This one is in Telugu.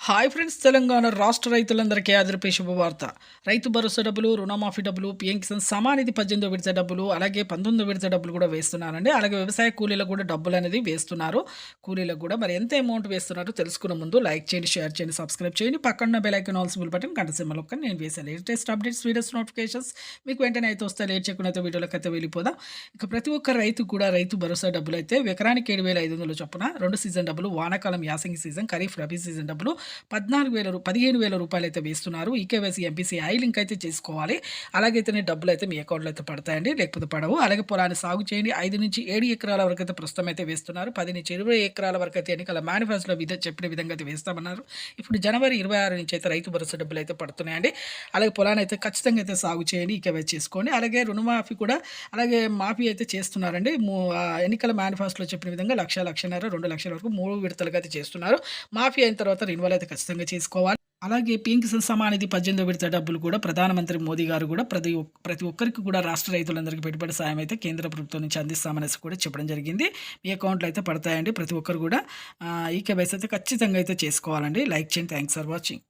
హాయ్ ఫ్రెండ్స్, తెలంగాణ రాష్ట్ర రైతులందరికీ ఆదరిపే శుభవార్త. రైతు భరోసా డబ్బులు, రుణమాఫీ డబ్బులు, పీఎం కిసాన్ సమానిధి 18వ విడత డబ్బులు, అలాగే 19వ విడత డబ్బులు కూడా వేస్తున్నారండి. అలాగే వ్యవసాయ కూలీలకు కూడా డబ్బులు అనేది వేస్తున్నారు. కూలీలకు కూడా మరి ఎంత అమౌంట్ వేస్తున్నారో తెలుసుకునే ముందు లైక్ చేయండి, షేర్ చేయండి, సబ్స్క్రైబ్ చేయండి. పక్కన bell icon all symbol button గంట సింబల్ ఒక్కని నేను వేసే లేటెస్ట్ అప్డేట్స్, వీడియోస్, నోటిఫికేషన్స్ మీకు వెంటనే అయితే వస్తాయి. లేట్ చేయకుండా అయితే వీడియోలోకి అయితే వెళ్ళిపోదాం. ఇక ప్రతి ఒక్క రైతు కూడా రైతు భరోసా డబ్బులు అయితే ఎకరానికి 7,500 చొప్పున 2 సీజన్ డబ్బులు, వానాకాలం యాసంగి సీజన్, ఖరీఫ్ రబీ సీజన్ డబ్బులు 15,000 రూపాయలు అయితే వేస్తున్నారు. ఈకేవైసీ ఎంపీసీ ఐ లింక్ అయితే చేసుకోవాలి. అలాగైతేనే డబ్బులు అయితే మీ అకౌంట్లో అయితే పడతాయండి, లేకపోతే పడవు. అలాగే పొలాన్ని సాగు చేయండి. 5 నుంచి 7 ఎకరాల వరకు అయితే ప్రస్తుతం అయితే వేస్తున్నారు. 10 నుంచి 20 ఎకరాల వరకు అయితే ఎన్నికల మేనిఫెస్టోలో చెప్పిన విధంగా అయితే వేస్తామన్నారు. ఇప్పుడు జనవరి 26 నుంచి అయితే రైతు భరోసా డబ్బులు అయితే పడుతున్నాయండి. అలాగే పొలాన్ని అయితే ఖచ్చితంగా అయితే సాగు చేయండి, ఈకేవైసీ చేసుకోండి. అలాగే రుణమాఫీ కూడా అలాగే మాఫీ అయితే చేస్తున్నారండి. ఎన్నికల మేనిఫెస్టోలో చెప్పిన విధంగా 1,00,000, 1,50,000, 2,00,000 వరకు 3 విడతలుగా అయితే చేస్తున్నారు. మాఫీ అయిన తర్వాత రెన్యువల్ అయితే ఖచ్చితంగా చేసుకోవాలి. అలాగే పీఎం కిసాన్ సమానిధి 18వ విడత డబ్బులు కూడా ప్రధానమంత్రి మోదీ గారు కూడా ప్రతి ఒక్కరికి కూడా రాష్ట్ర రైతులందరికీ పెట్టుబడి సాయం అయితే కేంద్ర ప్రభుత్వం నుంచి అందిస్తామనేసి కూడా చెప్పడం జరిగింది. మీ అకౌంట్లో అయితే పడతాయండి. ప్రతి ఒక్కరు కూడా ఈ కేవైసీ అయితే ఖచ్చితంగా అయితే చేసుకోవాలండి. లైక్ చేయండి. Thanks for watching.